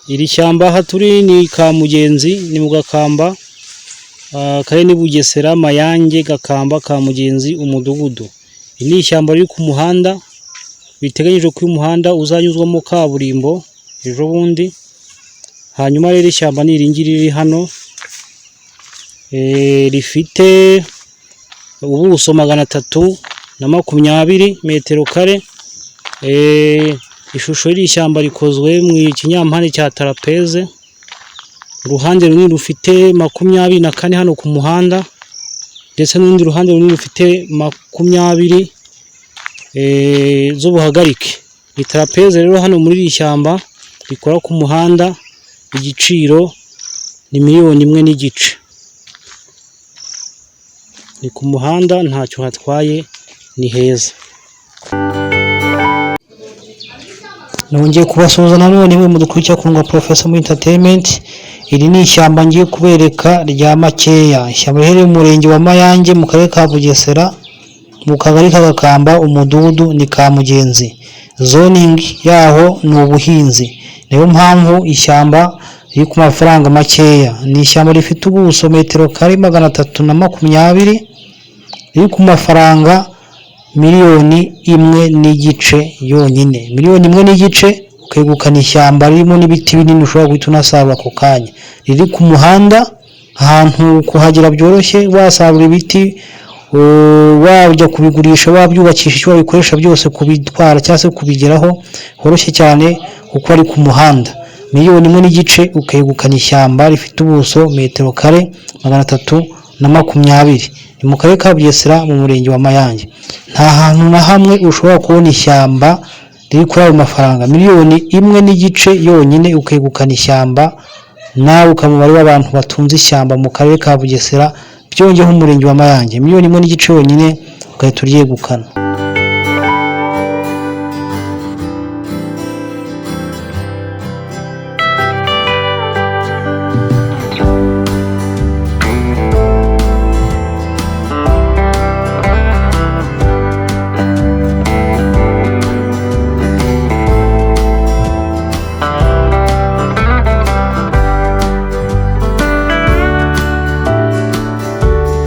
Iri shyamba aha turi ni Kamugenzi, ni mu Gakamba, kare ni Bugesera, Mayange, Gakamba, Kamugenzi, umudugudu. Iri ni ishyamba riri ku muhanda, biteganyije ko uyu muhanda uzanyuzwamo kaburimbo ejo bundi. Hanyuma rero ishyamba ni iringiri riri hano, rifite ubuso 320 metero kare. Ishusho y'iri shyamba rikozwe mu kinyampande cya trapeze. Uruhande runini rufite 24 hano ku muhanda, ndetse n'urundi ruhande runini rufite 20 z'ubuhagarike. Trapeze rero hano muri iri shyamba rikora ku muhanda, igiciro ni $1,000,000. Ni ku muhanda ntacyo hatwaye, ni heza. Nongeye kubasuhuza nanone mwe mudukurikira ku Professor Entertainment. Iri ni ishyamba ngiye kubereka rya Makeya. Ishyamba riherereye mu murenge wa Mayange mu karere ka Bugesera, mu kagari ka Gakamba, umudugudu ni Kamugenzi. Zoning yaho ni ubuhinzi. Niyo mpamvu ishyamba riri ku mafaranga makeya. Ni ishyamba rifite ubuso metero kare 320, riri ku mafaranga $1,000,000 yonyine. $1,000,000 ukegukana ishyamba ririmo n'ibiti binini ushobora guhita unasarura ako kanya. Riri ku muhanda, ahantu kuhagera byoroshye, wasarura ibiti, wajya kubigurisha, wabyubakisha icyo wabikoresha byose, kubitwara cyangwa se kubigeraho horoshye cyane kuko ari ku muhanda. $1,000,000 ukegukana ishyamba rifite ubuso metero kare 320. Ni mu karere ka Bugesera mu murenge wa Mayange. Nta hantu na hamwe ushobora kubona ishyamba riri kuri ayo mafaranga. $1,000,000 yonyine ukegukana ishyamba, nawe ukamubare w'abantu batunze ishyamba mu karere ka Bugesera, byongeyeho umurenge wa Mayange. $1,000,000 yonyine ugahita uryegukana.